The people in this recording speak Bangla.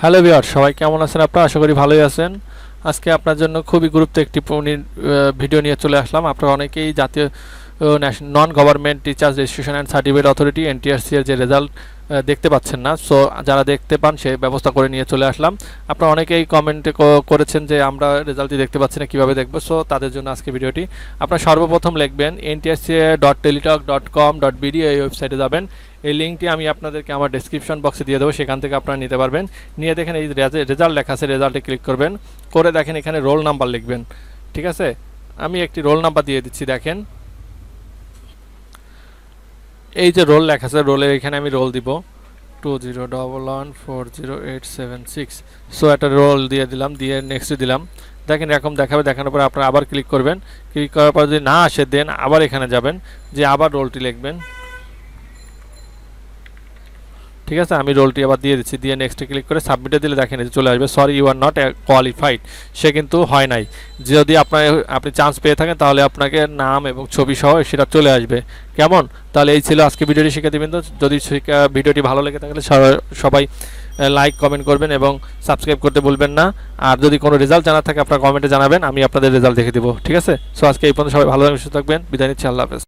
হ্যালো ভিউয়ার, সবাই কেমন আছেন? আপনারা আশা করি ভালোই আছেন। আজকে আপনার জন্য খুবই গুরুত্ব একটি ভিডিও নিয়ে চলে আসলাম। আপনারা অনেকেই জাতীয় non government teachers registration and certificate authority NTRC এর যে রেজাল্ট দেখতে পাচ্ছেন না। সো যারা দেখতে পান সেই ব্যবস্থা করে নিয়ে চলে আসলাম। আপনারা অনেকেই কমেন্টে করেছেন যে আমরা রেজাল্টটি দেখতে পাচ্ছি না, কীভাবে দেখবো। সো তাদের জন্য আজকে ভিডিওটি। আপনারা সর্বপ্রথম লিখবেন ntsa.teletalk.com.bd, এই ওয়েবসাইটে যাবেন। এই লিঙ্কটি আমি আপনাদেরকে আমার ডেসক্রিপশন বক্সে দিয়ে দেবো, সেখান থেকে আপনারা নিতে পারবেন। নিয়ে দেখেন এই রেজাল্ট লেখা আছে, রেজাল্টে ক্লিক করবেন। করে দেখেন এখানে রোল নাম্বার লিখবেন। ঠিক আছে, আমি একটি রোল নাম্বার দিয়ে দিচ্ছি। দেখেন এই যে রোল লেখা আছে, রোলের এখানে আমি রোল দিব 2011140876। সো একটা রোল দিয়ে দিলাম, দিয়ে নেক্সট দিলাম। দেখেন এরকম দেখাবে। দেখানোর পর আপনারা আবার ক্লিক করবেন। ক্লিক করার পর যদি না আসে দেন আবার এখানে যাবেন, যে আবার রোলটি লিখবেন। ঠিক আছে, আমি রোলটি আবার দিয়ে দিচ্ছি। দিয়ে নেক্সটে ক্লিক করে সাবমিটে দিলে দেখেন চলে আসবে sorry you are not qualified. সে কিন্তু হয় নাই। যদি আপনি চান্স পেয়ে থাকেন তাহলে আপনাকে নাম এবং ছবি সহ সেটা চলে আসবে। কেমন? তাহলে এই ছিল আজকে ভিডিওটি শিখে দেবেন। তো যদি ভিডিওটি ভালো লেগে থাকলে সবাই লাইক কমেন্ট করবেন এবং সাবস্ক্রাইব করতে ভুলবেন না। আর যদি কোনো রেজাল্ট জানা থাকে আপনারা কমেন্টে জানাবেন, আমি আপনাদের রেজাল্ট দেখে দেবো। ঠিক আছে, সো আজকে এই পর্যন্ত। সবাই ভালো থাকবেন, সুস্থ থাকবেন। বিদায় নিচ্ছি, আল্লাহ হাফেজ।